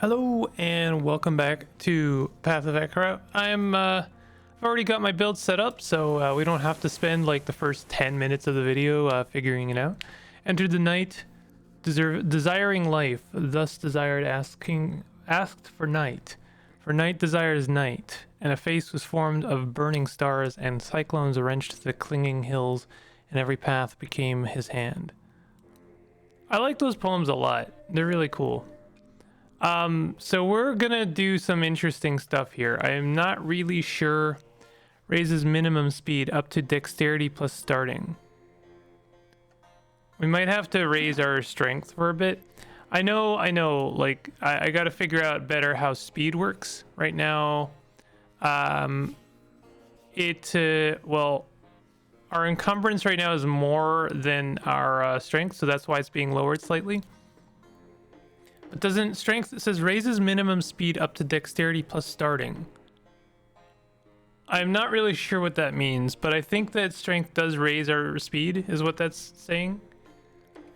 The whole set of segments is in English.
Hello and welcome back to Path of Achra. I've already got my build set up, so we don't have to spend like the first 10 minutes of the video figuring it out. Entered the night, desiring life, thus desired asked for night. For night desires night, and a face was formed of burning stars, and cyclones wrenched the clinging hills, and every path became his hand. I like those poems a lot. They're really cool. So we're gonna do some interesting stuff here. I am not really sure. Raises minimum speed up to dexterity plus starting. We might have to raise our strength for a bit. I know, like, I gotta figure out better how speed works. Right now, well, our encumbrance right now is more than our strength, so that's why it's being lowered slightly. But doesn't strength, it says raises minimum speed up to dexterity plus starting. I'm not really sure what that means, but I think that strength does raise our speed, is what that's saying.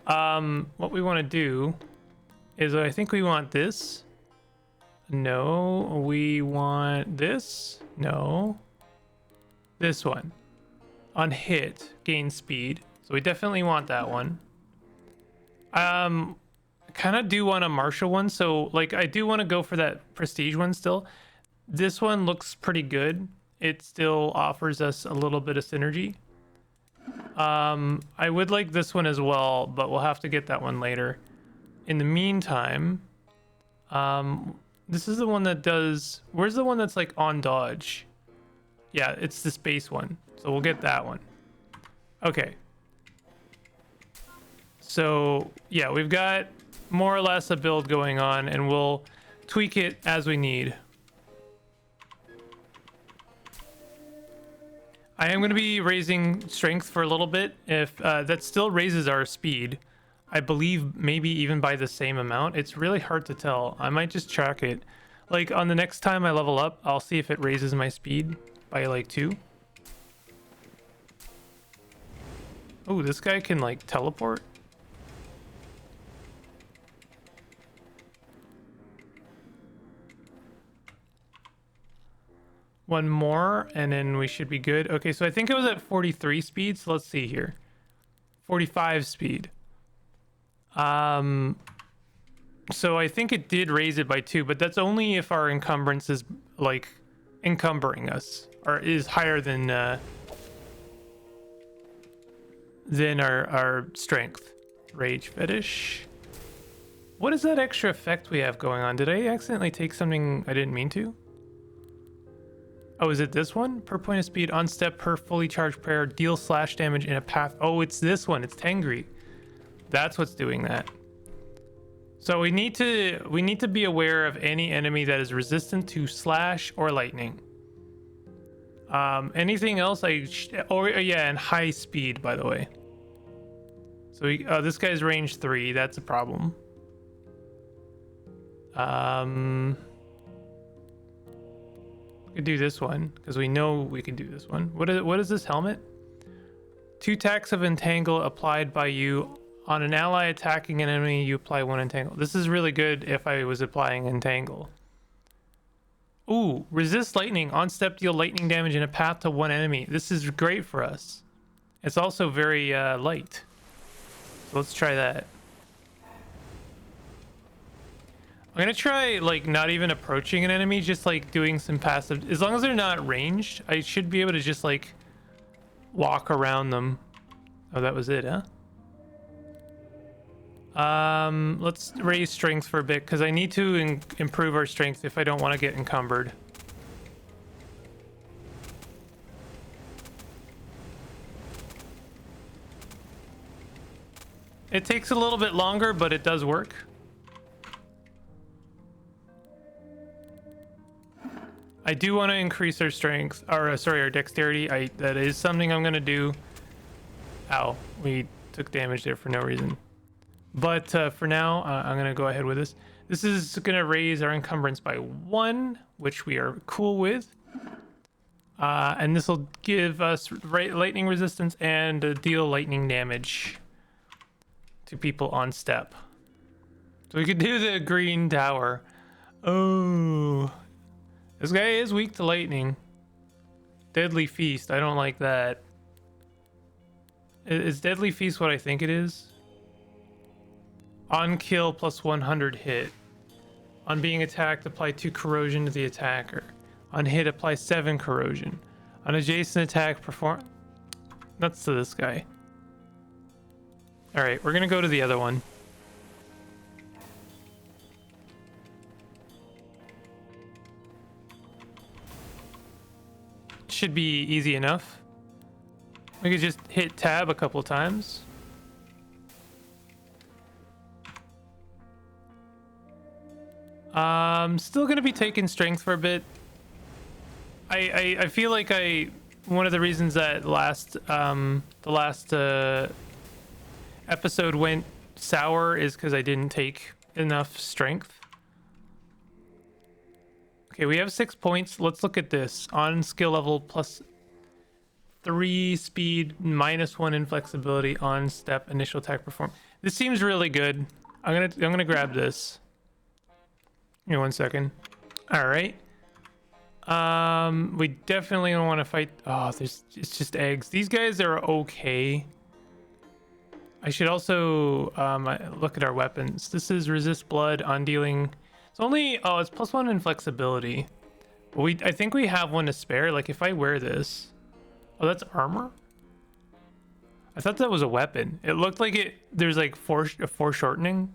What we want to do is I think we want this. No, we want this. No. This one. On hit, gain speed. So we definitely want that one. Kind of do want a martial one, so like I do want to go for that prestige one still. This one looks pretty good. It still offers us a little bit of synergy. I would like this one as well, but we'll have to get that one later. In the meantime, this is the one that does, where's the one that's like on dodge? Yeah, it's the space one, so we'll get that one. Okay, so yeah, we've got more or less a build going on, and we'll tweak it as we need. I am going to be raising strength for a little bit. If that still raises our speed, I believe maybe even by the same amount. It's really hard to tell. I might just track it. Like on the next time I level up, I'll see if it raises my speed by like 2. Oh, this guy can like teleport. One more, and then we should be good. Okay, so I think it was at 43 speed, so let's see here. 45 speed. So I think it did raise it by 2, but that's only if our encumbrance is, like, encumbering us, or is higher than our strength. Rage Fetish. What is that extra effect we have going on? Did I accidentally take something I didn't mean to? Oh, is it this one? Per point of speed, on step, per fully charged prayer, deal slash damage in a path. Oh, it's this one. It's Tengri. That's what's doing that. So we need to be aware of any enemy that is resistant to slash or lightning. Anything else? Yeah, and high speed, by the way. So this guy's range 3. That's a problem. Could do this one because we know we can do this one. What is this helmet? 2 attacks of entangle applied by you on an ally attacking an enemy. You apply 1 entangle. This is really good if I was applying entangle. Ooh, resist lightning. On step, deal lightning damage in a path to 1 enemy. This is great for us. It's also very light. So let's try that. I'm gonna try like not even approaching an enemy, just like doing some passive. As long as they're not ranged, I should be able to just like walk around them. Oh, that was it, huh? Let's raise strength for a bit because I need to improve our strength if I don't want to get encumbered. It takes a little bit longer, but it does work. I do want to increase our strength, or our dexterity. That is something I'm gonna do. Ow, we took damage there for no reason. But for now, I'm gonna go ahead with this. This is gonna raise our encumbrance by 1, which we are cool with. And this will give us lightning resistance and deal lightning damage to people on step. So we could do the green tower. Oh, this guy is weak to lightning. Deadly Feast. I don't like that. Is Deadly Feast what I think it is? On kill plus 100 hit. On being attacked, apply 2 corrosion to the attacker. On hit, apply 7 corrosion. On adjacent attack, perform... That's to this guy. Alright, we're gonna go to the other one. Should be easy enough. We could just hit tab a couple times. Still gonna be taking strength for a bit. I feel like one of the reasons that the last episode went sour is because I didn't take enough strength. Okay, we have 6 points. Let's look at this. On skill level plus 3 speed, -1 inflexibility, on step, initial attack perform. This seems really good. I'm gonna grab this. Give me 1 second. All right. We definitely don't want to fight. Oh, it's just eggs. These guys are okay. I should also look at our weapons. This is resist blood on dealing. It's only it's +1 inflexibility. But I think we have one to spare. Like if I wear this, oh, that's armor. I thought that was a weapon. It looked like there's like foreshortening,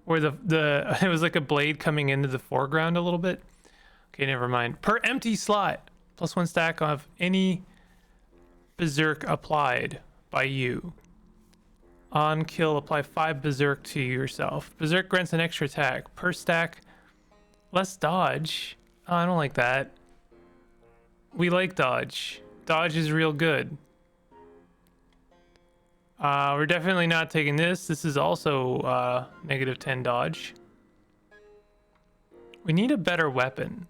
where it was like a blade coming into the foreground a little bit. Okay, never mind. Per empty slot, +1 stack of any berserk applied by you. On kill, apply 5 berserk to yourself. Berserk grants an extra attack per stack. Less dodge. Oh, I don't like that. We like dodge. Dodge is real good. We're definitely not taking this. This is also -10 dodge. We need a better weapon.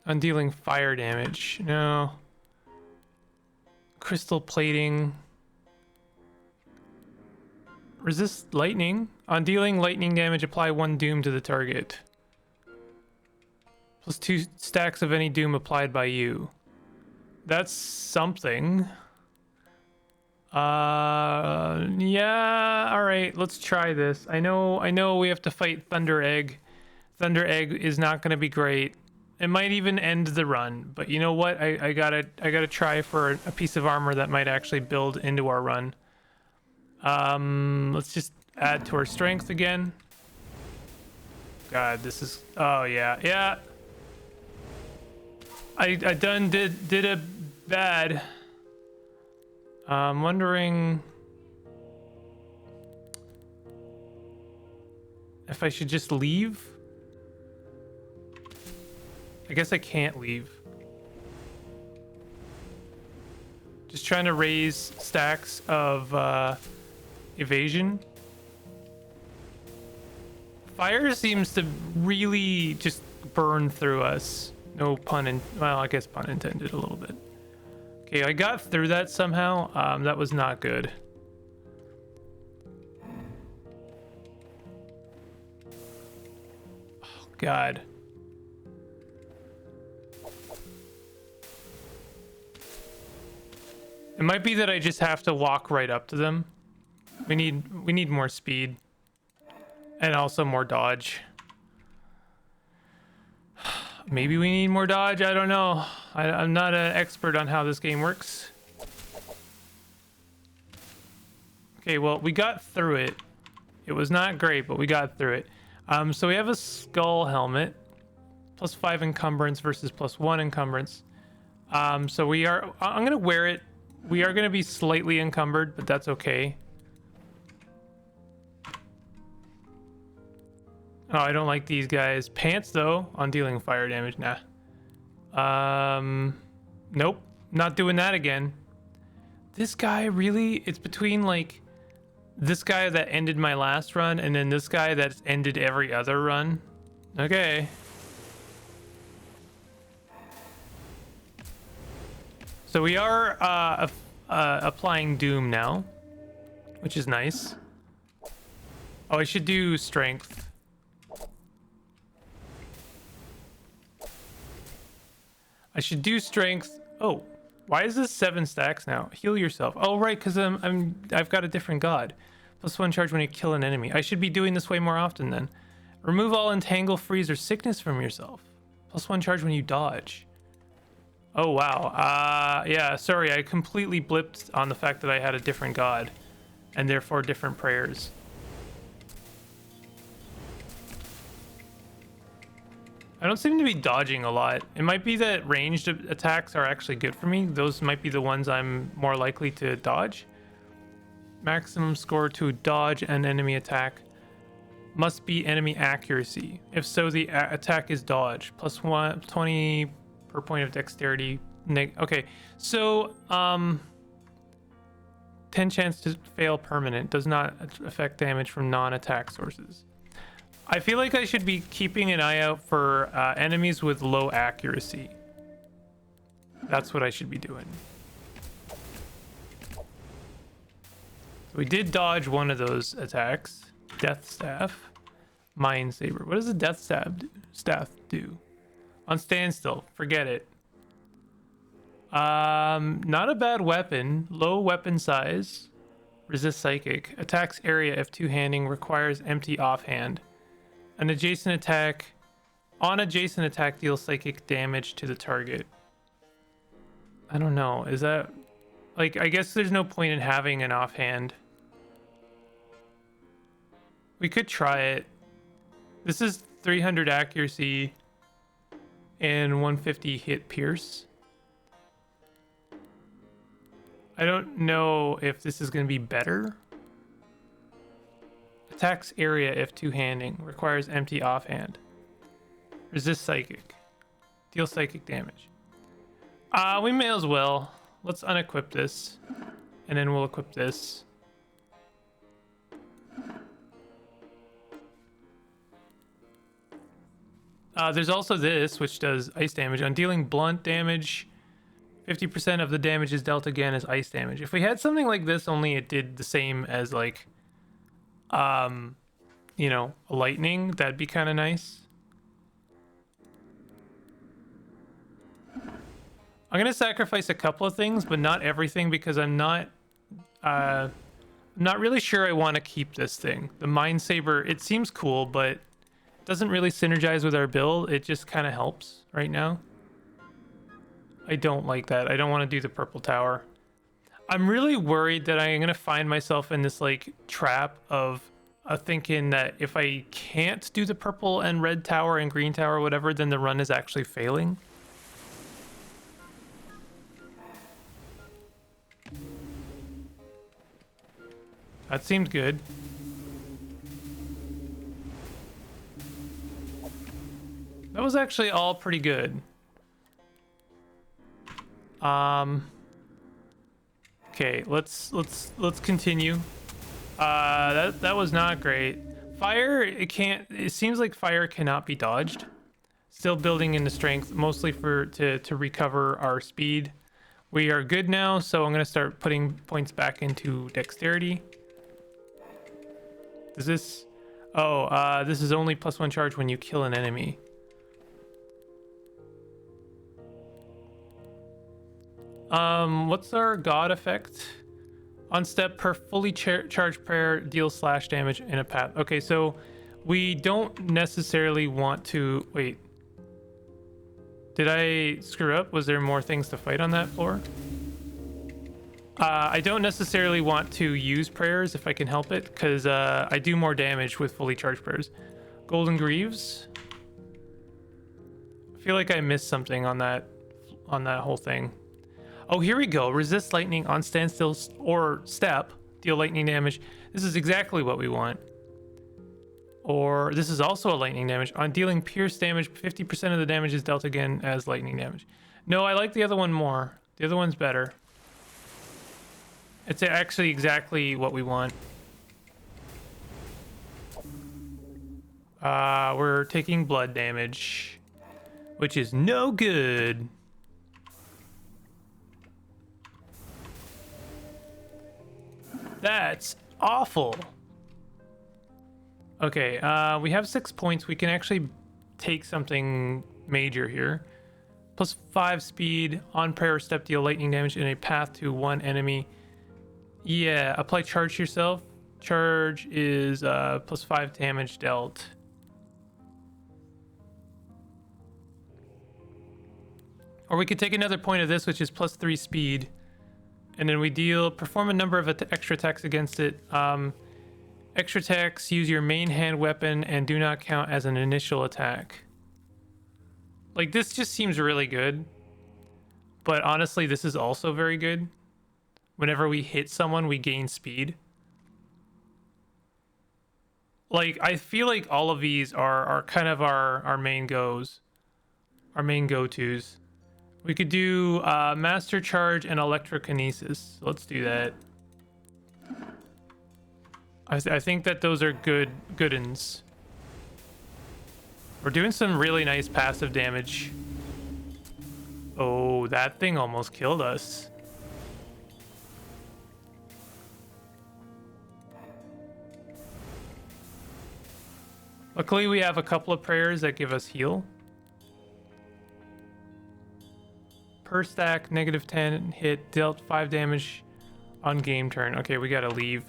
On dealing fire damage. No. Crystal plating. Resist lightning. On dealing lightning damage, apply 1 doom to the target. +2 stacks of any doom applied by you. That's something. Yeah, all right, let's try this. I know we have to fight Thunder Egg. Thunder Egg is not going to be great. It might even end the run, but you know what? I gotta try for a piece of armor that might actually build into our run. Let's just add to our strength again. God, this is, oh yeah. I did a bad. I'm wondering if I should just leave. I guess I can't leave. Just trying to raise stacks of evasion. Fire seems to really just burn through us. No pun in, well, I guess pun intended a little bit. Okay, I got through that somehow. That was not good. Oh, God. It might be that I just have to walk right up to them. We need more speed. And also more dodge. Maybe we need more dodge, I don't know. I'm not an expert on how this game works. Okay, well, we got through it. It was not great, but we got through it. So we have a skull helmet. +5 encumbrance versus +1 encumbrance. So I'm gonna wear it. We are gonna be slightly encumbered, but that's okay. Oh, I don't like these guys. Pants, though, on dealing fire damage. Nah. Nope. Not doing that again. This guy, really? It's between, like, this guy that ended my last run and then this guy that ended every other run. Okay. So we are applying Doom now, which is nice. Oh, I should do strength. I should do strength. Oh, why is this 7 stacks now? Heal yourself. Oh, right, because I've got a different god. +1 charge when you kill an enemy. I should be doing this way more often then. Remove all entangle, freeze, or sickness from yourself. +1 charge when you dodge. Oh, wow. Yeah, sorry, I completely blipped on the fact that I had a different god, and therefore different prayers. I don't seem to be dodging a lot. It might be that ranged attacks are actually good for me. Those might be the ones I'm more likely to dodge. Maximum score to dodge an enemy attack must be enemy accuracy. If so, the attack is dodge. +1, 20 per point of dexterity. Okay, so 10 chance to fail permanent. Does not affect damage from non-attack sources. I feel like I should be keeping an eye out for enemies with low accuracy. That's what I should be doing. So we did dodge one of those attacks. Death Staff. Mind Saber. What does a Death Staff do? On standstill. Forget it. Not a bad weapon. Low weapon size. Resist psychic. Attacks area if two-handing. Requires empty offhand. An adjacent attack. On adjacent attack, deals psychic damage to the target. I don't know. Is that... like, I guess there's no point in having an offhand. We could try it. This is 300 accuracy and 150 hit pierce. I don't know if this is going to be better. Attacks area if two-handing. Requires empty offhand. Resist psychic. Deal psychic damage. We may as well. Let's unequip this. And then we'll equip this. There's also this, which does ice damage. On dealing blunt damage, 50% of the damage is dealt again as ice damage. If we had something like this, only it did the same as, like, you know, lightning, that'd be kind of nice. I'm gonna sacrifice a couple of things, but not everything, because I'm not really sure I want to keep this thing. The Mind Saber, it seems cool, but it doesn't really synergize with our build. It just kind of helps right now. I don't like that. I don't want to do the purple tower. I'm really worried that I'm gonna find myself in this, like, trap of thinking that if I can't do the purple and red tower and green tower or whatever, then the run is actually failing. That seemed good. That was actually all pretty good. Okay, let's continue. That was not great. Fire, it seems like fire cannot be dodged. Still building into strength, mostly to recover our speed. We are good now, so I'm gonna start putting points back into dexterity. Is this... oh, this is only +1 charge when you kill an enemy. What's our god effect? On step per fully charged prayer, deal slash damage in a path. Okay, so we don't necessarily want to... wait. Did I screw up? Was there more things to fight on that floor? I don't necessarily want to use prayers if I can help it, because I do more damage with fully charged prayers. Golden Greaves. I feel like I missed something on that whole thing. Oh, here we go. Resist lightning on standstill or step. Deal lightning damage. This is exactly what we want. Or this is also a lightning damage. On dealing pierce damage, 50% of the damage is dealt again as lightning damage. No, I like the other one more. The other one's better. It's actually exactly what we want. We're taking blood damage, which is no good. That's awful. Okay, we have 6 points. We can actually take something major here. +5 speed, on prayer step, deal lightning damage in a path to one enemy. Yeah, apply charge to yourself. Charge is +5 damage dealt. Or we could take another point of this, which is +3 speed. And then we perform a number of extra attacks against it. Extra attacks use your main hand weapon and do not count as an initial attack. Like, this just seems really good. But honestly, this is also very good. Whenever we hit someone, we gain speed. Like, I feel like all of these are kind of our main goes. Our main go-tos. We could do Master Charge and Electrokinesis. Let's do that. I think that those are good uns. We're doing some really nice passive damage. Oh, that thing almost killed us. Luckily, we have a couple of prayers that give us heal. Per stack, -10 hit, dealt 5 damage on game turn. Okay, we gotta leave.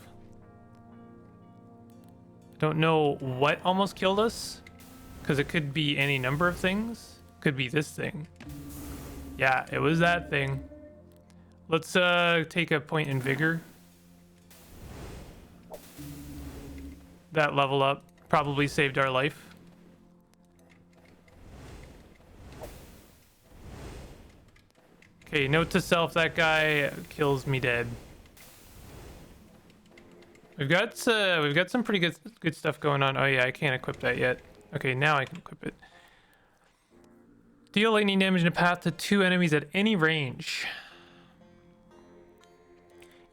Don't know what almost killed us, because it could be any number of things. Could be this thing. Yeah, it was that thing. Let's take a point in vigor. That level up probably saved our life. Okay, note to self, that guy kills me dead. We've got some pretty good stuff going on. Oh yeah, I can't equip that yet. Okay, now I can equip it. Deal lightning damage in a path to 2 enemies at any range.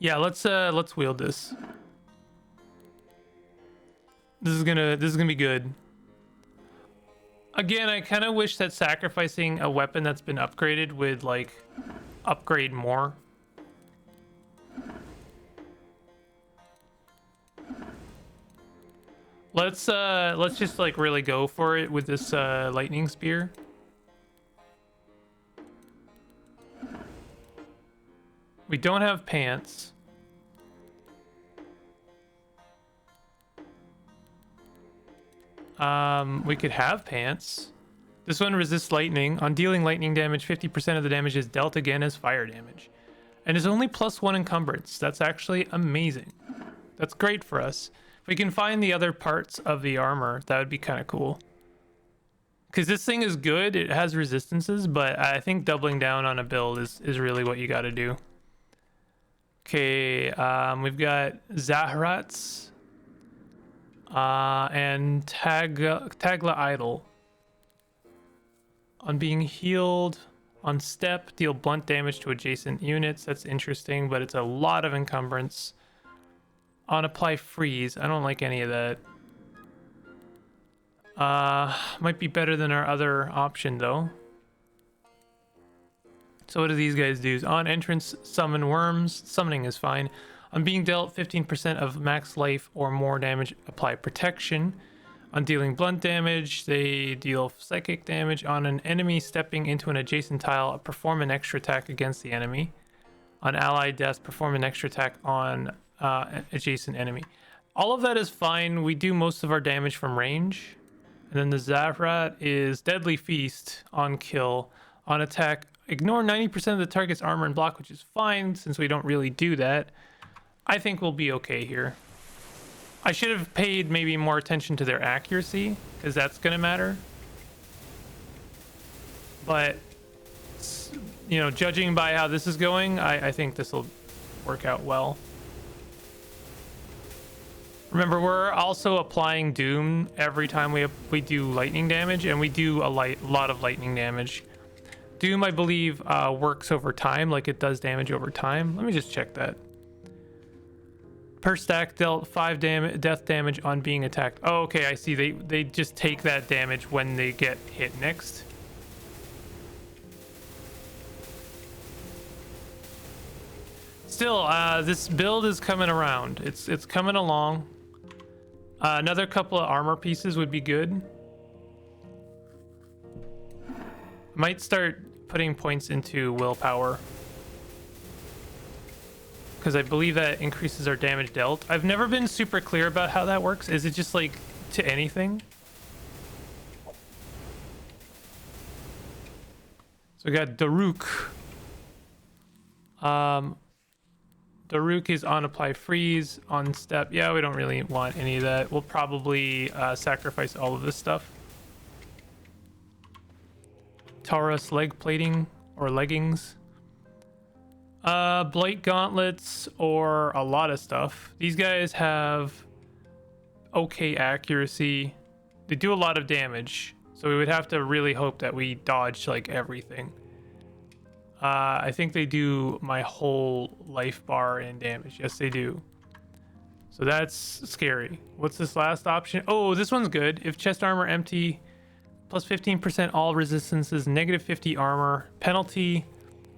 Yeah, let's wield this. This is gonna be good. Again, I kind of wish that sacrificing a weapon that's been upgraded would like upgrade more. Let's just like really go for it with this lightning spear. We don't have pants. We could have pants. This one resists lightning. On dealing lightning damage, 50% of the damage is dealt again as fire damage. And is only +1 encumbrance. That's actually amazing. That's great for us. If we can find the other parts of the armor, that would be kind of cool. Because this thing is good. It has resistances, but I think doubling down on a build is really what you got to do. Okay, we've got Zahrats and Tagla Idol. On being healed on step, deal blunt damage to adjacent units. That's interesting, but it's a lot of encumbrance. On apply freeze, I don't like any of that. Might be better than our other option though. So what do these guys do? On entrance, summon worms. Summoning is fine. On being dealt 15% of max life or more damage, apply protection. On dealing blunt damage, they deal psychic damage. On an enemy stepping into an adjacent tile, perform an extra attack against the enemy. On allied death, perform an extra attack on adjacent enemy. All of that is fine. We do most of our damage from range. And then the Zavrat is Deadly Feast on kill. On attack, ignore 90% of the target's armor and block, which is fine since we don't really do that. I think we'll be okay here. I should have paid maybe more attention to their accuracy, because that's going to matter. But, you know, judging by how this is going, I think this will work out well. Remember, we're also applying Doom every time we do lightning damage, and we do a lot of lightning damage. Doom, I believe, works over time, like it does damage over time. Let me just check that. Per stack dealt 5 death damage on being attacked. Oh, okay, I see. They just take that damage when they get hit next. Still, this build is coming around. It's coming along. Another couple of armor pieces would be good. Might start putting points into willpower, because I believe that increases our damage dealt. I've never been super clear about how that works. Is it just like to anything? So we got Daruk. Daruk is on apply freeze, on step. Yeah, we don't really want any of that. We'll probably sacrifice all of this stuff. Taurus leg plating or leggings. Blight gauntlets or a lot of stuff. These guys have okay accuracy. They do a lot of damage, so we would have to really hope that we dodge like everything. I think they do my whole life bar and damage. Yes, they do. So that's scary. What's this last option? Oh, this one's good. If chest armor empty, plus 15% all resistances, negative 50 armor, penalty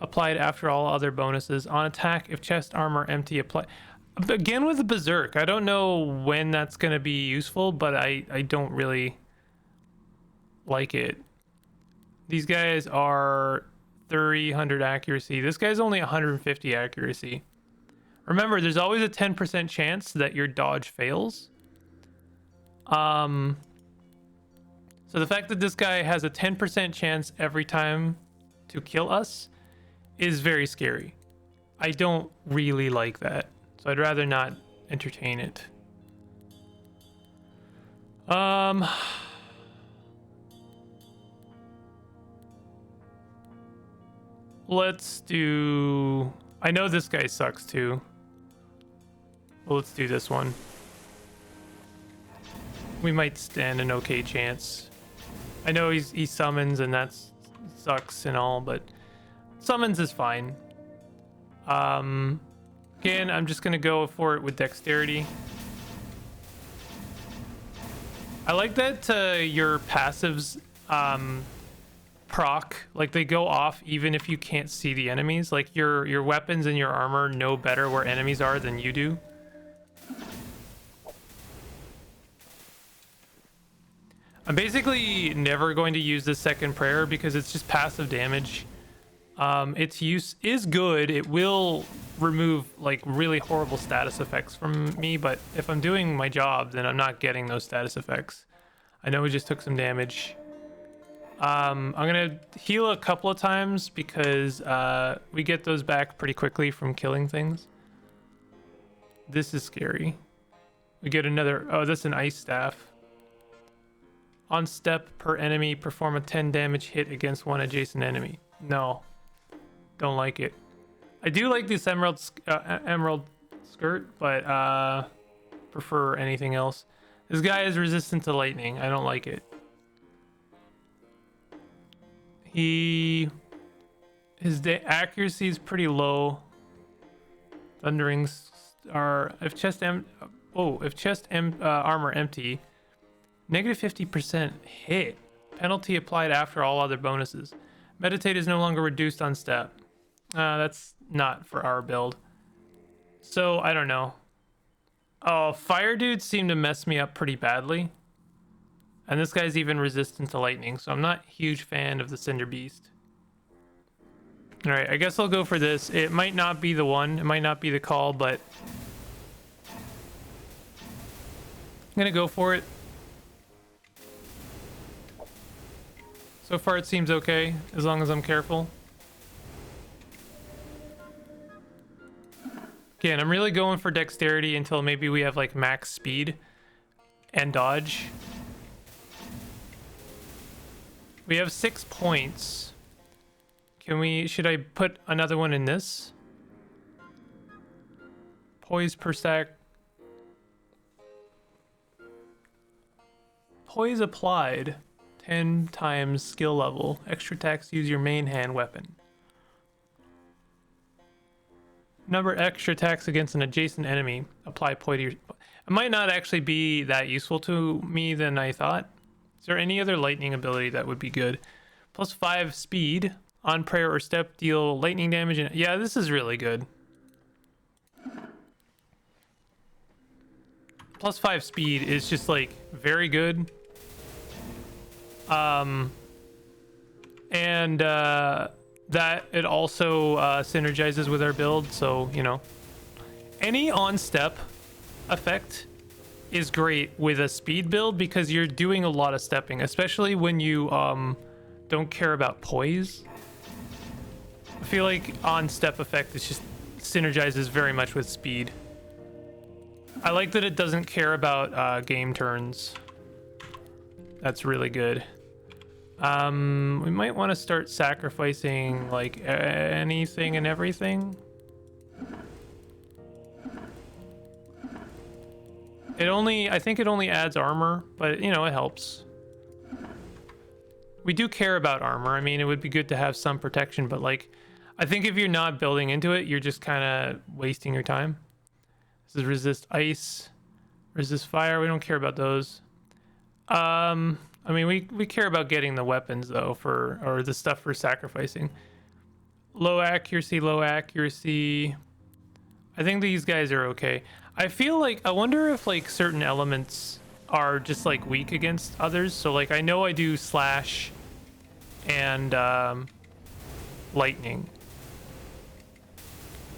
applied after all other bonuses. On attack, if chest armor empty, apply. Again with the berserk. I don't know when that's going to be useful, but I don't really like it. These guys are 300 accuracy. This guy's only 150 accuracy. Remember, there's always a 10% chance that your dodge fails. So the fact that this guy has a 10% chance every time to kill us is very scary. I don't really like that, so I'd rather not entertain it. Let's do... I know this guy sucks too. Well, let's do this one. We might stand an okay chance. I know he summons and that sucks and all, but summons is fine. Again, I'm just gonna go for it with dexterity. I like that your passives proc, like they go off even if you can't see the enemies. Like your weapons and your armor know better where enemies are than you do. I'm basically never going to use this second prayer because it's just passive damage. Its use is good. It will remove like really horrible status effects from me, but if I'm doing my job, then I'm not getting those status effects. I know we just took some damage. I'm gonna heal a couple of times because we get those back pretty quickly from killing things. This is scary. We get another... Oh, that's an ice staff. On step per enemy, perform a 10 damage hit against one adjacent enemy. No, don't like it. I do like this emerald skirt, but prefer anything else. This guy is resistant to lightning. I don't like it. His accuracy is pretty low. Thunderings are if chest armor empty. Negative 50% hit. Penalty applied after all other bonuses. Meditate is no longer reduced on step. That's not for our build. So, I don't know. Oh, fire dudes seem to mess me up pretty badly. And this guy's even resistant to lightning, so I'm not a huge fan of the Cinder Beast. Alright, I guess I'll go for this. It might not be the one. It might not be the call, but... I'm gonna go for it. So far it seems okay, as long as I'm careful. Again, I'm really going for dexterity until maybe we have like max speed and dodge. We have 6 points. Should I put another one in this? Poise per stack. Poise applied. 10 times skill level. Extra attacks, use your main hand weapon. Number extra attacks against an adjacent enemy. Apply poise to your... It might not actually be that useful to me than I thought. Is there any other lightning ability that would be good? Plus 5 speed. On prayer or step, deal lightning damage. And yeah, this is really good. +5 speed is just like very good. And that it also synergizes with our build, so you know, any on step effect is great with a speed build because you're doing a lot of stepping, especially when you don't care about poise. I feel like on step effect is just synergizes very much with speed. I like that it doesn't care about game turns. That's really good. We might want to start sacrificing like anything and everything. I think it only adds armor, but you know, it helps. We do care about armor. I mean, it would be good to have some protection, but like, I think if you're not building into it, you're just kind of wasting your time. This is resist ice, resist fire. We don't care about those. I mean, we care about getting the weapons though, or the stuff for sacrificing. Low accuracy, low accuracy. I think these guys are okay. I feel like, I wonder if like certain elements are just like weak against others. So like, I know I do slash and lightning.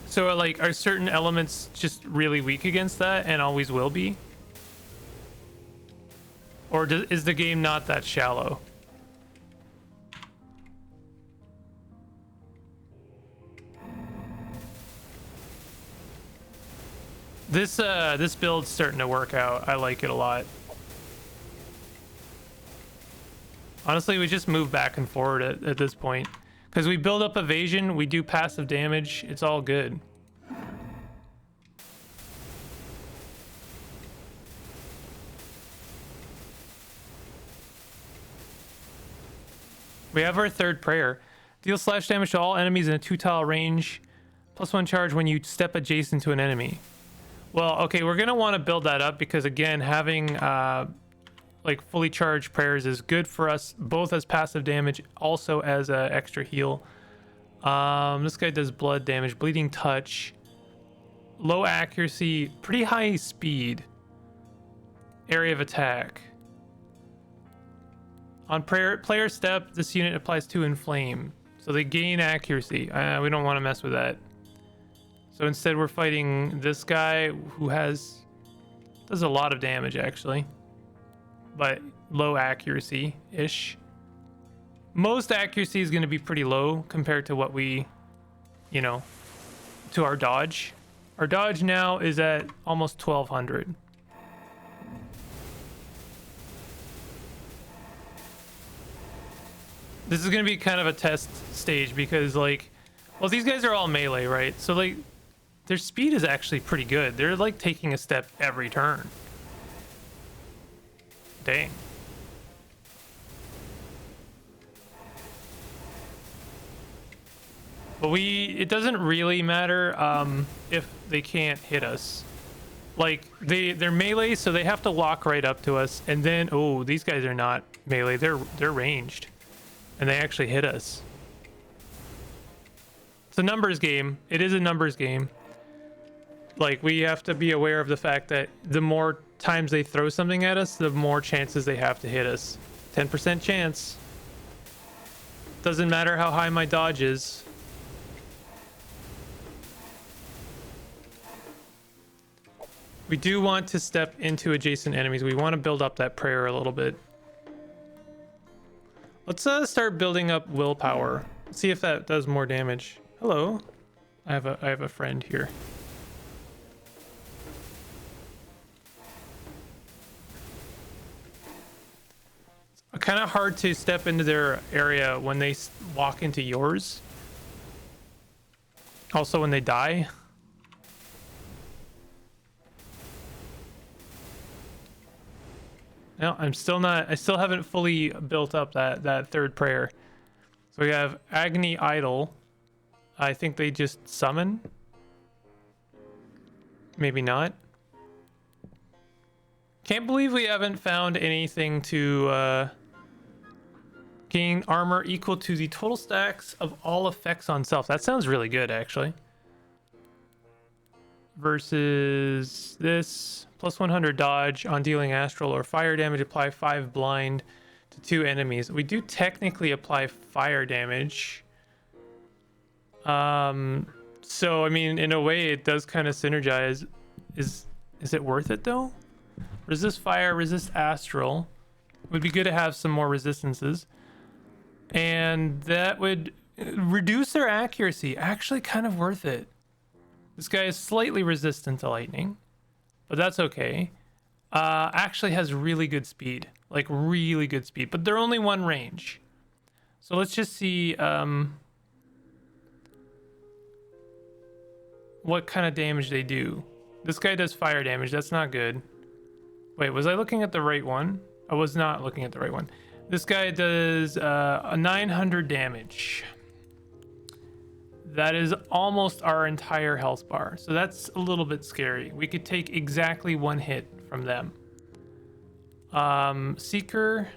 So like, are certain elements just really weak against that and always will be? Or is the game not that shallow? This build's starting to work out. I like it a lot. Honestly, we just move back and forward at this point. Because we build up evasion, we do passive damage. It's all good. We have our third prayer. Deal slash damage to all enemies in a 2-tile range. +1 charge when you step adjacent to an enemy. Well, okay, we're going to want to build that up because, again, having like fully charged prayers is good for us, both as passive damage, also as an extra heal. This guy does blood damage, bleeding touch, low accuracy, pretty high speed, area of attack. On player step, this unit applies 2 inflame, so they gain accuracy. We don't want to mess with that. So instead, we're fighting this guy who does a lot of damage actually, but low accuracy ish. Most accuracy is going to be pretty low compared to what we, you know, to our dodge. Our dodge now is at almost 1200. This is going to be kind of a test stage because, like, well, these guys are all melee, right? So, like, their speed is actually pretty good. They're, like, taking a step every turn. Dang. But it doesn't really matter if they can't hit us. Like, they're melee, so they have to walk right up to us. And then, oh, these guys are not melee. They're ranged. And they actually hit us. It's a numbers game. It is a numbers game. Like, we have to be aware of the fact that the more times they throw something at us, the more chances they have to hit us. 10% chance. Doesn't matter how high my dodge is. We do want to step into adjacent enemies. We want to build up that prayer a little bit. Let's start building up willpower. See if that does more damage. Hello. I have a friend here. It's kind of hard to step into their area when they walk into yours. Also when they die. No, I still haven't fully built up that third prayer. So we have Agony Idol. I think they just summon. Maybe not. Can't believe we haven't found anything to gain armor equal to the total stacks of all effects on self. That sounds really good, actually. Versus this. Plus 100 dodge on dealing astral or fire damage. Apply 5 blind to 2 enemies. We do technically apply fire damage. So I mean, in a way, it does kind of synergize. Is it worth it though? Resist fire, resist astral. Would be good to have some more resistances, and that would reduce their accuracy. Actually, kind of worth it. This guy is slightly resistant to lightning, but that's okay. Actually has really good speed, like really good speed, but they're only one range. So let's just see what kind of damage they do. This guy does fire damage. That's not good. Wait, was I looking at the right one? I was not looking at the right one. This guy does a 900 damage. That is almost our entire health bar. So that's a little bit scary. We could take exactly 1 hit from them. Seeker.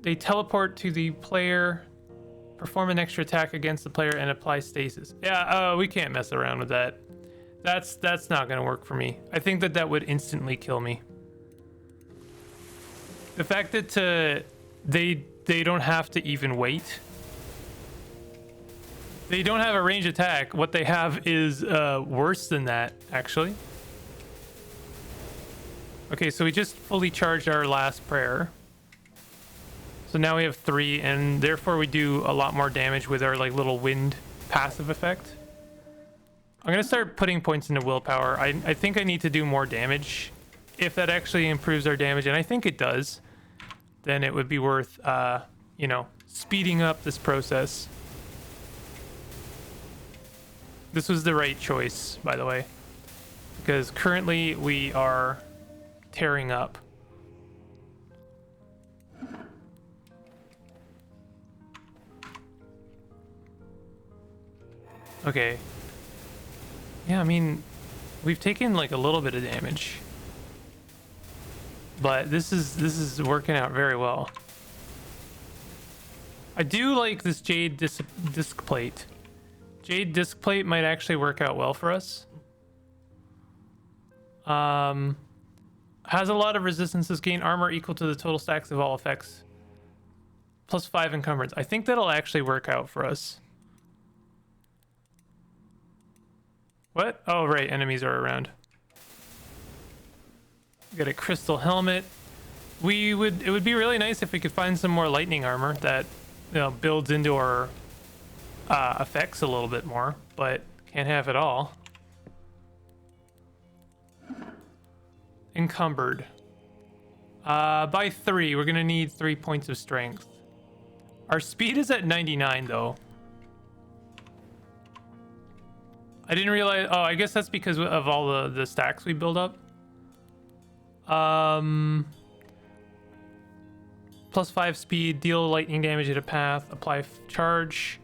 They teleport to the player, perform an extra attack against the player, and apply stasis. Yeah, we can't mess around with that. That's not gonna work for me. I think that would instantly kill me. The fact that they don't have to even wait. They don't have a range attack. What they have is worse than that, actually. Okay, so we just fully charged our last prayer. So now we have 3, and therefore we do a lot more damage with our like little wind passive effect. I'm gonna start putting points into willpower. I think I need to do more damage. If that actually improves our damage, and I think it does, then it would be worth, you know, speeding up this process. This was the right choice, by the way, because currently we are tearing up. Okay. Yeah, I mean, we've taken like a little bit of damage, but this is working out very well. I do like this jade disc plate. Jade disc plate might actually work out well for us. Has a lot of resistances. Gain armor equal to the total stacks of all effects. Plus 5 encumbrance. I think that'll actually work out for us. What? Oh, right. Enemies are around. Got a crystal helmet. It would be really nice if we could find some more lightning armor that, you know, builds into our effects a little bit more, but can't have it all. Encumbered. By 3, we're gonna need 3 points of strength. Our speed is at 99 though. I didn't realize. Oh, I guess that's because of all the stacks we build up. Plus 5 speed, deal lightning damage at a path, apply charge,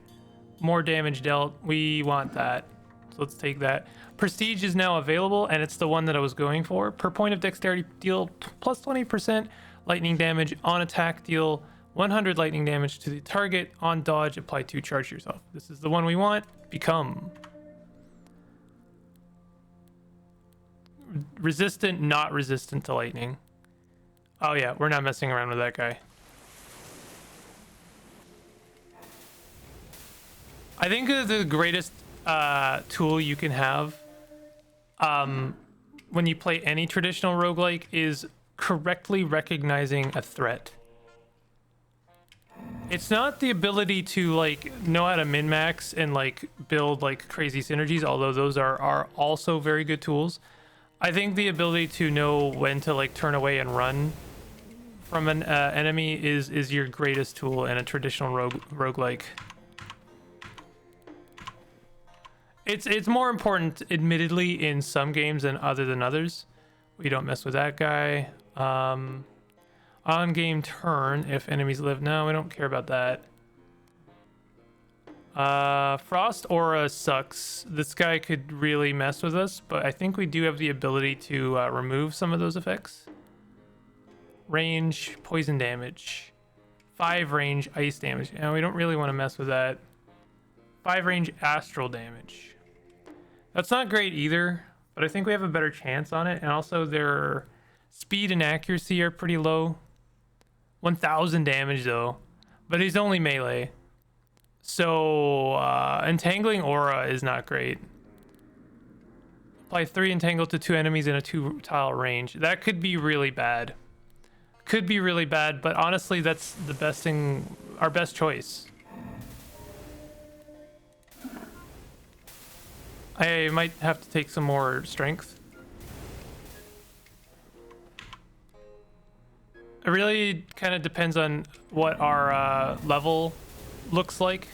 more damage dealt. We want that, so let's take that. Prestige is now available, and it's the one that I was going for. Per point of dexterity, deal plus 20% lightning damage. On attack, deal 100 lightning damage to the target. On dodge, apply 2 charge to yourself. This is the one we want. Become resistant, not resistant to lightning. Oh yeah, we're not messing around with that guy. I think the greatest tool you can have when you play any traditional roguelike is correctly recognizing a threat. It's not the ability to like know how to min-max and like build like crazy synergies, although those are also very good tools. I think the ability to know when to like turn away and run from an enemy is your greatest tool in a traditional roguelike. It's more important, admittedly, in some games than others. We don't mess with that guy. On game turn, if enemies live. No, we don't care about that. Frost Aura sucks. This guy could really mess with us, but I think we do have the ability to remove some of those effects. Range, poison damage. 5 range, ice damage. And we don't really want to mess with that. 5 range, astral damage. That's not great either, but I think we have a better chance on it. And also their speed and accuracy are pretty low. 1000 damage though, but he's only melee. So entangling aura is not great. Apply 3 entangle to 2 enemies in a 2 tile range. That could be really bad. Could be really bad, but honestly that's the best thing, our best choice. I might have to take some more strength. It really kind of depends on what our level looks like.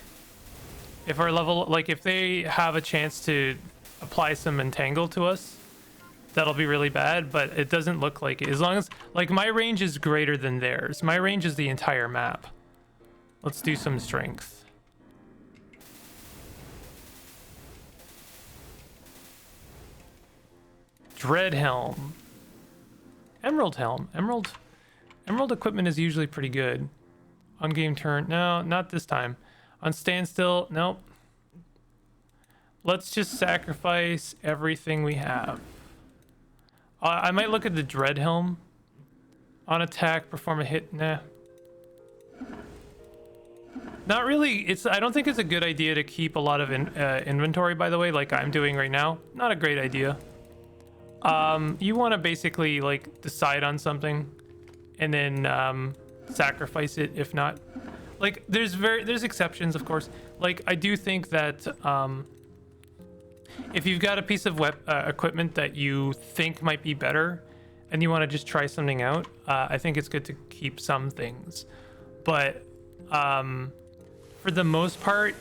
If our level, like if they have a chance to apply some entangle to us, that'll be really bad, but it doesn't look like it. As long as, like, my range is greater than theirs. My range is the entire map. Let's do some strength. Dread helm. Emerald helm. Emerald equipment is usually pretty good. On game turn. No, not this time. On standstill. Nope. Let's just sacrifice everything we have. I might look at the dread helm. On attack, perform a hit. Nah. Not really. I don't think it's a good idea to keep a lot of inventory, by the way, like I'm doing right now. Not a great idea. You want to basically like decide on something and then sacrifice it if not. Like there's exceptions, of course. Like I do think that if you've got a piece of equipment that you think might be better and you want to just try something out, I think it's good to keep some things. But for the most part,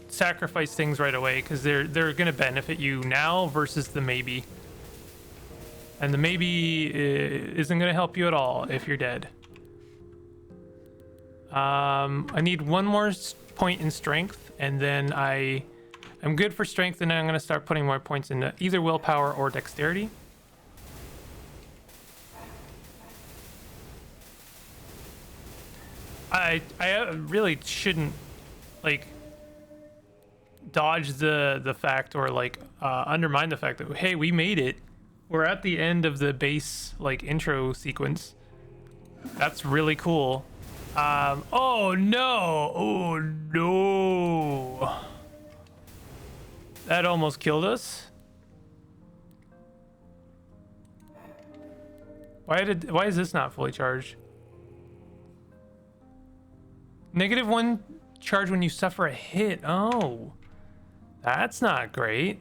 sacrifice things right away because they're going to benefit you now versus the maybe. And the maybe isn't going to help you at all if you're dead. I need one more point in strength, and then I'm good for strength, and then I'm going to start putting more points into either willpower or dexterity. I really shouldn't like dodge the fact or like undermine the fact that, hey, we made it. We're at the end of the base like intro sequence. That's really cool. Oh no! Oh no! That almost killed us. Why is this not fully charged? -1 charge when you suffer a hit. Oh, that's not great.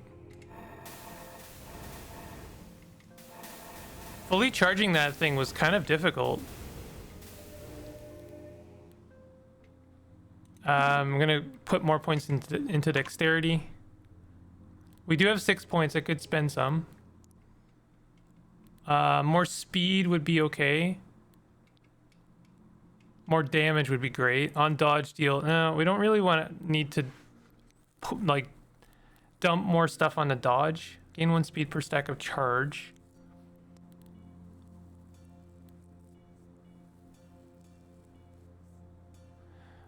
Fully charging that thing was kind of difficult. I'm gonna put more points into dexterity. We do have 6 points. I could spend some. More speed would be okay. More damage would be great. On dodge deal. No, we don't really need to like dump more stuff on the dodge. Gain 1 speed per stack of charge.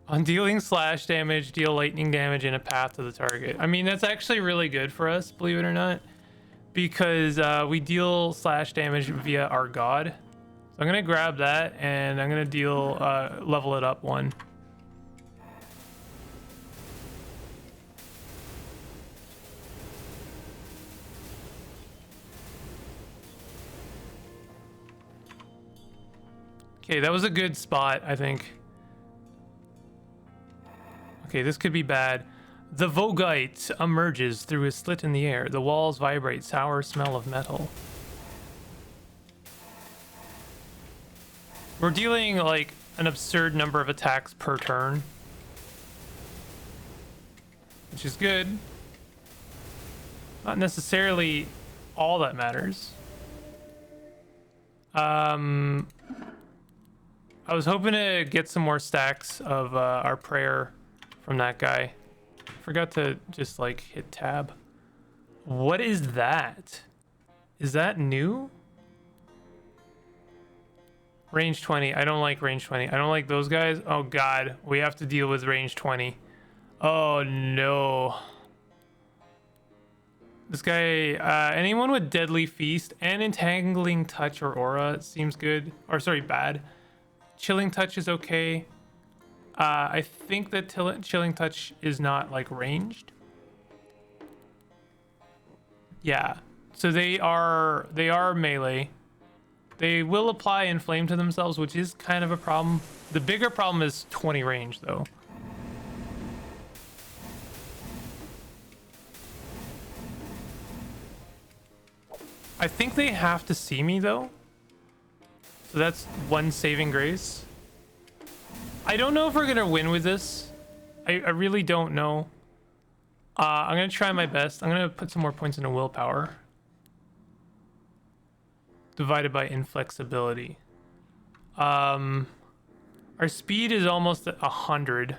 On dealing slash damage, deal lightning damage in a path to the target. I mean, that's actually really good for us, believe it or not, because we deal slash damage via our god. So I'm gonna grab that and I'm gonna deal level it up 1. Okay, that was a good spot, I think. Okay, this could be bad. The Vogite emerges through a slit in the air. The walls vibrate, sour smell of metal. We're dealing like an absurd number of attacks per turn, which is good. Not necessarily all that matters. I was hoping to get some more stacks of our prayer from that guy. Forgot to just like hit tab. What is that? Is that new? Range 20. I don't like range 20. I don't like those guys. Oh god, we have to deal with range 20. Oh no. This guy, anyone with Deadly Feast and Entangling Touch or Aura seems good. Or sorry, bad. Chilling Touch is okay. I think that Chilling Touch is not like ranged. Yeah, so they are melee. They will apply Inflame to themselves, which is kind of a problem. The bigger problem is 20 range though. I think they have to see me though. So that's one saving grace. I don't know if we're gonna win with this. I really don't know. I'm gonna try my best. I'm gonna put some more points into willpower. Divided by inflexibility. Our speed is almost 100.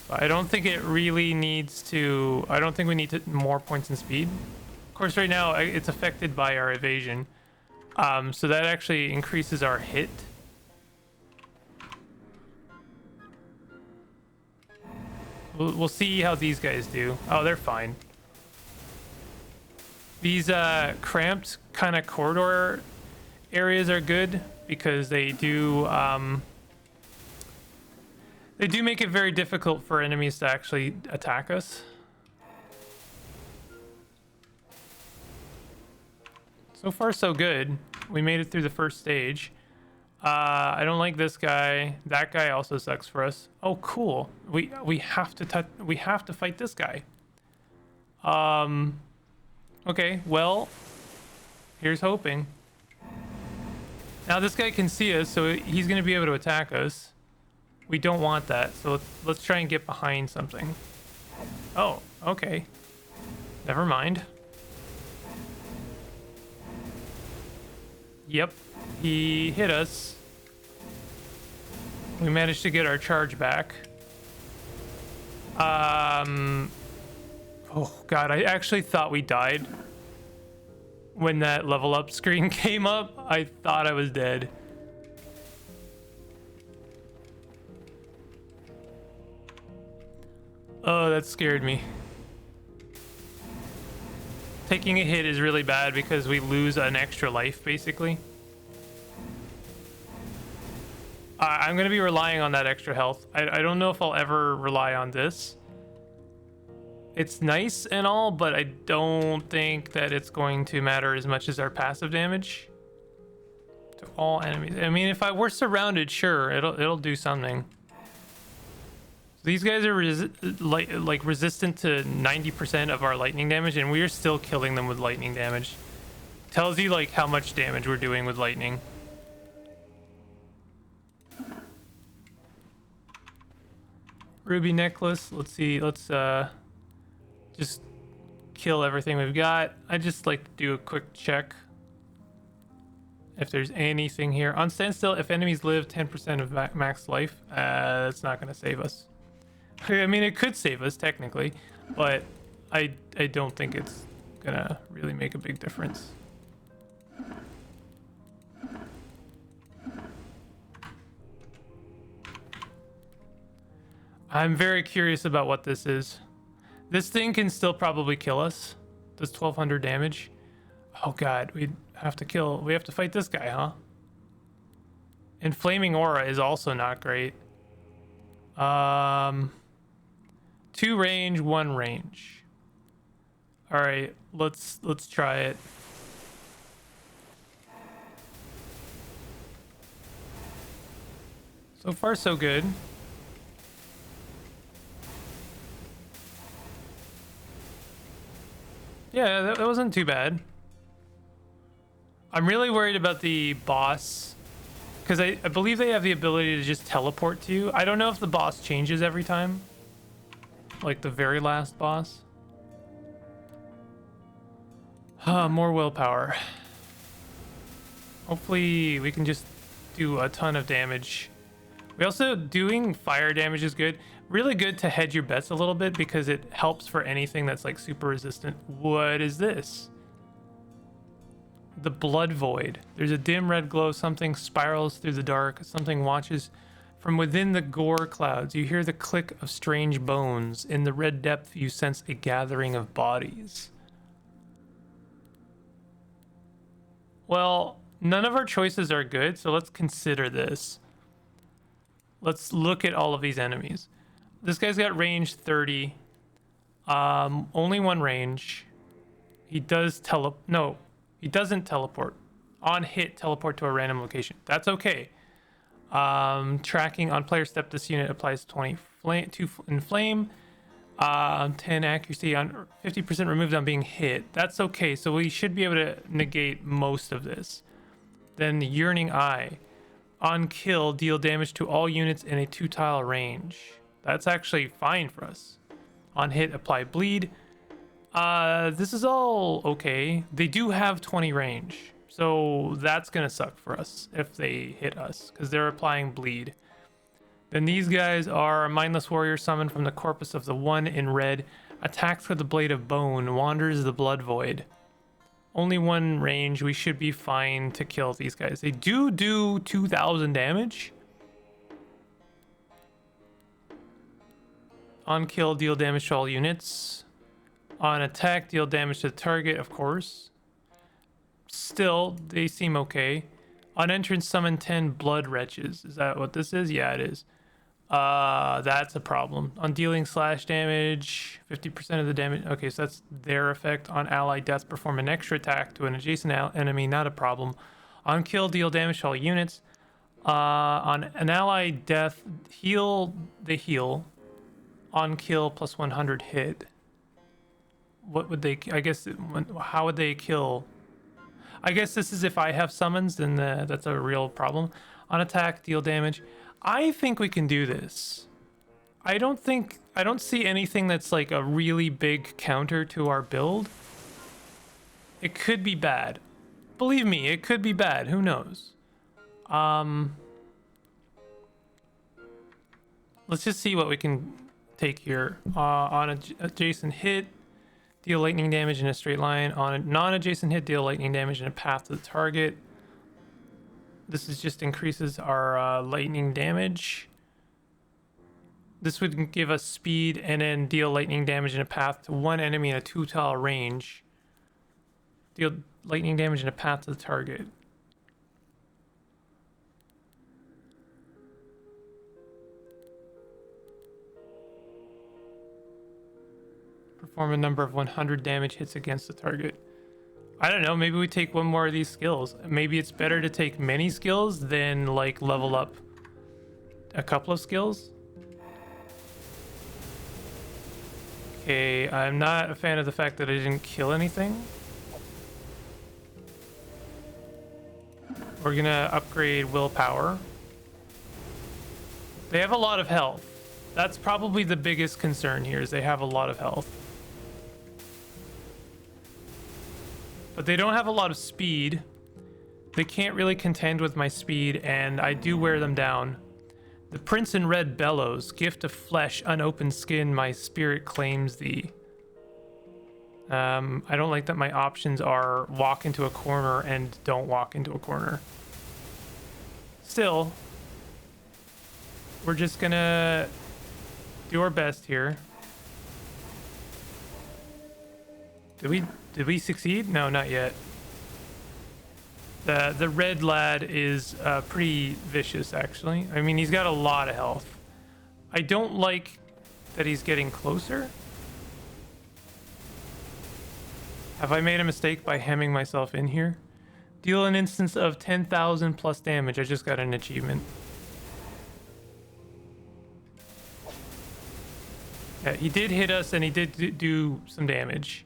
I don't think it really needs to. I don't think we need more points in speed. Of course, right now it's affected by our evasion, so that actually increases our hit. We'll see how these guys do. Oh, they're fine. These cramped kind of corridor areas are good because they do make it very difficult for enemies to actually attack us. So far, so good. We made it through the first stage. I don't like this guy. That guy also sucks for us. Oh, cool. We have to fight this guy. Okay, well, here's hoping. Now this guy can see us, so he's gonna be able to attack us. We don't want that, so let's try and get behind something. Oh, okay. Never mind. Yep, he hit us. We managed to get our charge back. Oh god, I actually thought we died. When that level up screen came up, I thought I was dead. Oh, that scared me. Taking a hit is really bad because we lose an extra life, basically. I'm going to be relying on that extra health. I don't know if I'll ever rely on this. It's nice and all, but I don't think that it's going to matter as much as our passive damage to all enemies. I mean, if we're surrounded, sure, it'll do something. These guys are like resistant to 90% of our lightning damage, and we are still killing them with lightning damage. Tells you like how much damage we're doing with lightning. Ruby necklace. Let's see. Let's just kill everything we've got. I just like to do a quick check if there's anything here. On standstill, if enemies live 10% of max life, that's not going to save us. I mean, it could save us technically, but I don't think it's gonna really make a big difference. I'm very curious about what this is. This thing can still probably kill us. Does 1200 damage. Oh god, we have to fight this guy, huh? Inflaming aura is also not great. 2 range, 1 range. All right, let's try it. So far, so good. Yeah, that wasn't too bad. I'm really worried about the boss because I believe they have the ability to just teleport to you. I don't know if the boss changes every time. Like the very last boss. More willpower. Hopefully we can just do a ton of damage. We also doing fire damage is good. Really good to hedge your bets a little bit because it helps for anything that's like super resistant. What is this? The blood void. There's a dim red glow. Something spirals through the dark. Something watches From within the gore clouds, you hear the click of strange bones. In the red depth, you sense a gathering of bodies. Well, none of our choices are good, so let's consider this. Let's look at all of these enemies. This guy's got range 30. Only one range. He does no, he doesn't teleport. On hit, teleport to a random location. That's okay. Tracking on player step, this unit applies 2 in flame. 10 accuracy on 50% removed on being hit. That's okay. So we should be able to negate most of this. Then the Yearning Eye. On kill, deal damage to all units in a 2-tile range. That's actually fine for us. On hit, apply bleed. This is all okay. They do have 20 range. So that's going to suck for us if they hit us, because they're applying bleed. Then these guys are a mindless warrior summoned from the corpus of the one in red. Attacks with the blade of bone. Wanders the blood void. Only one range. We should be fine to kill these guys. They do 2,000 damage. On kill, deal damage to all units. On attack, deal damage to the target, of course. Still, they seem okay. On entrance, summon 10 blood wretches. Is that what this is? Yeah, it is. That's a problem. On dealing slash damage, 50% of the damage. Okay, so that's their effect. On ally death, perform an extra attack to an adjacent enemy. Not a problem. On kill, deal damage to all units. On an ally death, they heal. On kill, plus 100 hit. What would they? I guess. How would they kill? I guess this is if I have summons, then that's a real problem. On attack, deal damage. I think we can do this. I don't see anything that's like a really big counter to our build. It could be bad. Believe me, it could be bad. Who knows? Let's just see what we can take here. On adjacent hit, deal lightning damage in a straight line. On a non-adjacent hit, deal lightning damage in a path to the target. This is just increases our lightning damage. This would give us speed and then deal lightning damage in a path to one enemy in a 2-tile range. Deal lightning damage in a path to the target. Perform a number of 100 damage hits against the target. I don't know, maybe we take one more of these skills. Maybe it's better to take many skills than like level up a couple of skills. Okay, I'm not a fan of the fact that I didn't kill anything. We're gonna upgrade willpower. They have a lot of health. That's probably the biggest concern here, is they have a lot of health. But they don't have a lot of speed. They can't really contend with my speed, and I do wear them down. The Prince in Red bellows, gift of flesh, unopened skin, my spirit claims thee. I don't like that my options are walk into a corner and don't walk into a corner. Still, we're just gonna do our best here. Did we succeed? No, not yet. The red lad is pretty vicious, actually. I mean, he's got a lot of health. I don't like that he's getting closer. Have I made a mistake by hemming myself in here? Deal an instance of 10,000 plus damage. I just got an achievement. Yeah, he did hit us and he did do some damage.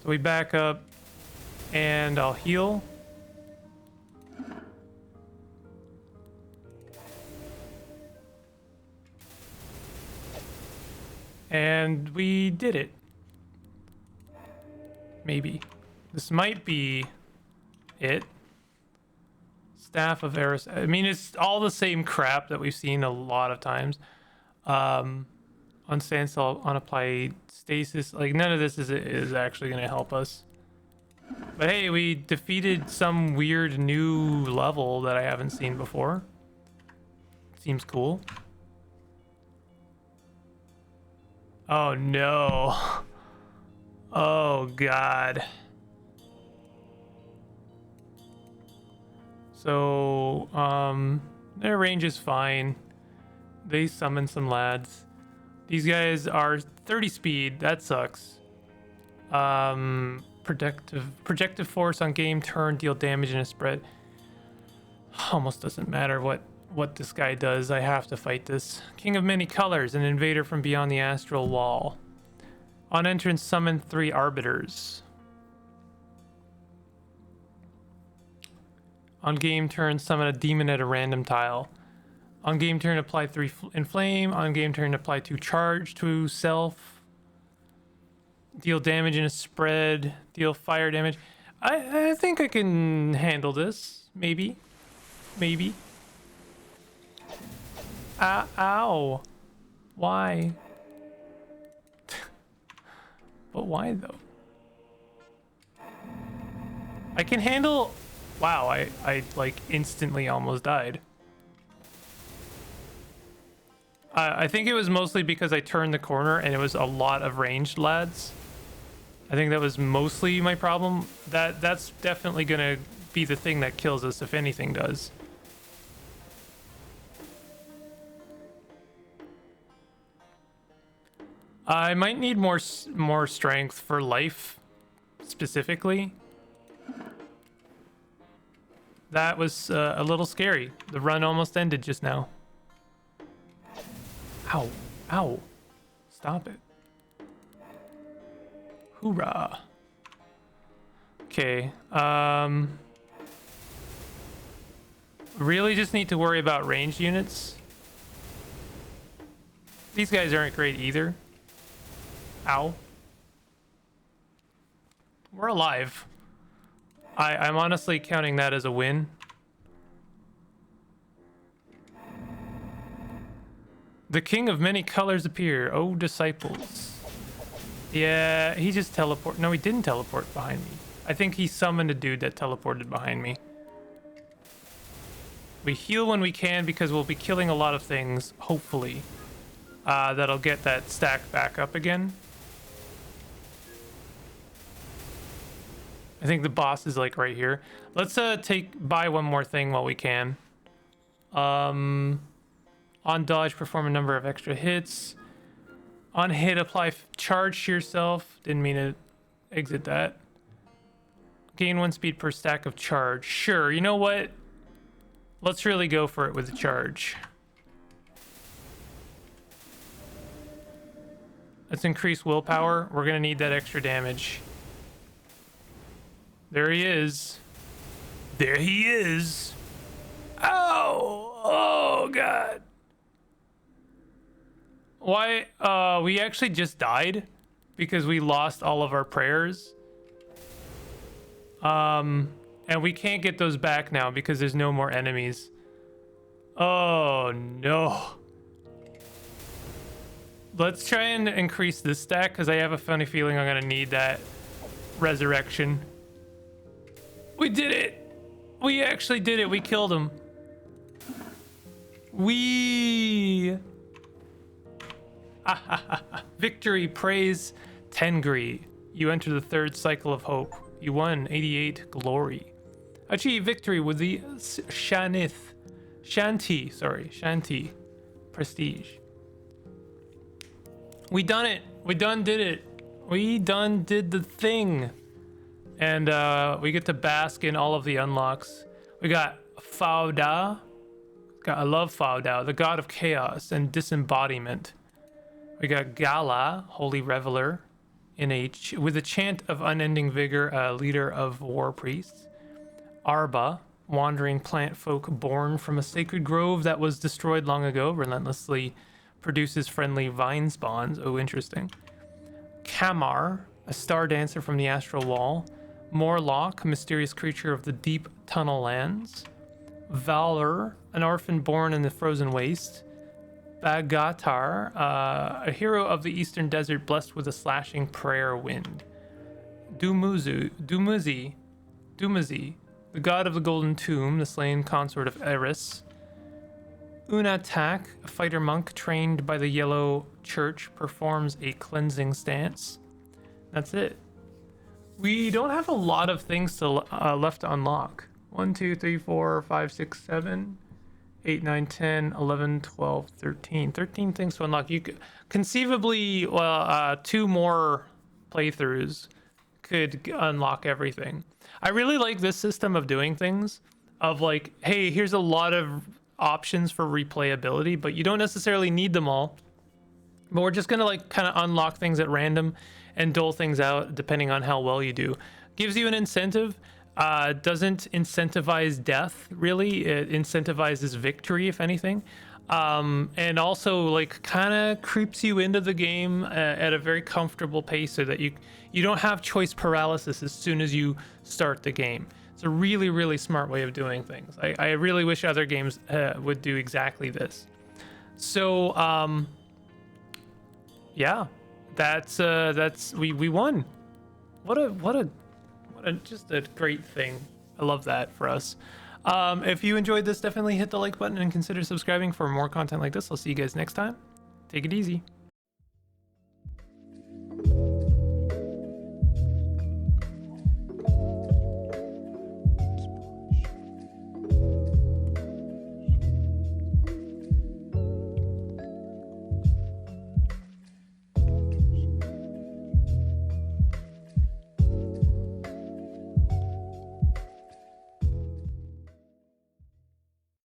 So we back up and I'll heal. And we did it. Maybe. This might be it. Staff of Eris. I mean, it's all the same crap that we've seen a lot of times. On standstill, on apply stasis. Like, none of this is actually going to help us. But hey, we defeated some weird new level that I haven't seen before. Seems cool. Oh no. Oh god. So, their range is fine. They summon some lads. These guys are 30 speed. That sucks. Projective force on game turn, deal damage in a spread. Almost doesn't matter what this guy does. I have to fight this. King of many colors, an invader from beyond the astral wall. On entrance, summon 3 arbiters. On game turn, summon a demon at a random tile. On game turn, apply 3 inflame. On game turn, apply 2 charge to self. Deal damage in a spread. Deal fire damage. I think I can handle this. Maybe. Maybe. Ow. Why? But why though? I can handle... Wow, I like instantly almost died. I think it was mostly because I turned the corner and it was a lot of ranged lads. I think that was mostly my problem. That's definitely gonna be the thing that kills us if anything does. I might need more strength for life, specifically. That was a little scary. The run almost ended just now. Ow. Ow. Stop it. Hoorah. Okay. Really just need to worry about ranged units. These guys aren't great either. Ow. We're alive. I'm honestly counting that as a win. The king of many colors appear. Oh, disciples. Yeah, he just teleported. No, he didn't teleport behind me. I think he summoned a dude that teleported behind me. We heal when we can because we'll be killing a lot of things, hopefully. That'll get that stack back up again. I think the boss is like right here. Let's buy one more thing while we can. On dodge, perform a number of extra hits. On hit, apply charge to yourself. Didn't mean to exit that. Gain 1 speed per stack of charge. Sure, you know what? Let's really go for it with the charge. Let's increase willpower. We're gonna need that extra damage. There he is. There he is. Oh! Oh, God. Why? We actually just died because we lost all of our prayers. And we can't get those back now because there's no more enemies. Oh, no. Let's try and increase this stack because I have a funny feeling I'm going to need that resurrection. We did it! We actually did it. We killed him. Victory, praise, Tengri. You enter the 3rd cycle of hope. You won 88 glory. Achieve victory with the Shanti prestige. We done it. We done did it. We done did the thing. And we get to bask in all of the unlocks. We got Fauda. I love Fauda, the god of chaos and disembodiment. We got Gala, holy reveler, with a chant of unending vigor, a leader of war priests. Arba, wandering plant folk born from a sacred grove that was destroyed long ago, relentlessly produces friendly vine spawns. Oh, interesting. Kamar, a star dancer from the astral wall. Morlock, mysterious creature of the deep tunnel lands. Valor, an orphan born in the frozen waste. Bagatar, a hero of the eastern desert blessed with a slashing prayer wind. Dumuzi, the god of the golden tomb, the slain consort of Eris. Unatak, a fighter monk trained by the Yellow Church, performs a cleansing stance. That's it. We don't have a lot of things to left to unlock. 1, 2, 3, 4, 5, 6, 7, 8, 9, 10, 11, 12, 13. 13 things to unlock. You could conceivably, 2 more playthroughs could unlock everything. I really like this system of doing things, of like, hey, here's a lot of options for replayability, but you don't necessarily need them all. But we're just gonna like kind of unlock things at random and dole things out depending on how well you do. Gives you an incentive. Doesn't incentivize death, really. It incentivizes victory, if anything. And also like kind of creeps you into the game at a very comfortable pace so that you don't have choice paralysis as soon as you start the game. It's a really, really smart way of doing things. I really wish other games would do exactly this. So yeah, that's we won. What a just a great thing. I love that for us. If you enjoyed this, definitely hit the like button and consider subscribing for more content like this. I'll see you guys next time. Take it easy.